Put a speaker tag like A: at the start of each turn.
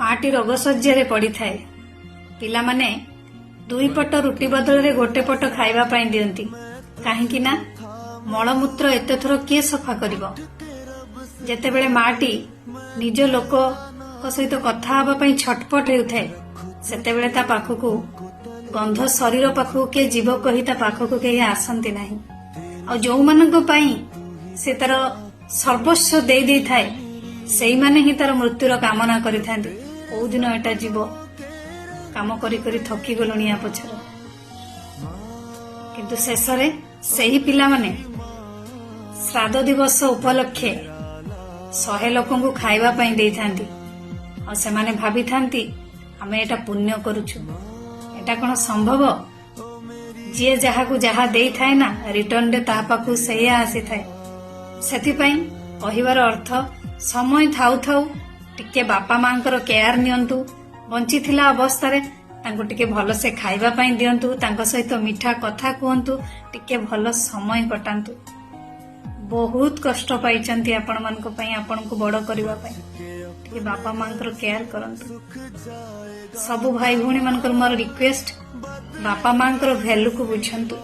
A: माटी रोगशज्या पड़ी थाए पिला माने दुई पट रुटी बदल गोटे पट खाइबा पाई दियंती काहेकि ना मलमूत्र एते थर किए सफा करिवो जेतेबेले माटी निज लोक सहित कथा हवा पाई छटपट हेउथाए सेतेबेले ता पाखकू गंध शरीर पाखकू के जीव कही ता पाखकू के आसंती नाही आ जो मानक पाई से तार सर्वस्व दे दे थाए सेई माने ही तार मृत्युर कामना करिथांती ओ दिन एटा जीव काम करी करी थकी गलुनी या पछर किंतु शेषरे सेही पिला माने श्राद्ध दिवस उपलक्षे 100 लोकंकु खाइबा पई देई थांती और से माने भाभी थांती आमे एटा पुण्य करूछु एटा कोन संभव जे जहा को जहा देई थाए ना रिटर्न रे ता पाखु सेया आसी थाए सेति पई कहिवार अर्थ समय थाउ थाउ टिके बापा मांकर केयर नियंतु बंची थिला अवस्था रे तांको टिके भलो से खाइबा पई दियंतु तांको सहित मीठा कथा कहंतु टिके भलो समय कटांतु बहुत कष्ट पाइचंती आपण मानको पई आपण को बड़ करबा पई टिके बापा मांकर केयर करंतु सब भाई भूणी मानकर मोर रिक्वेस्ट बापा मांकर वैल्यू को बुझंतु।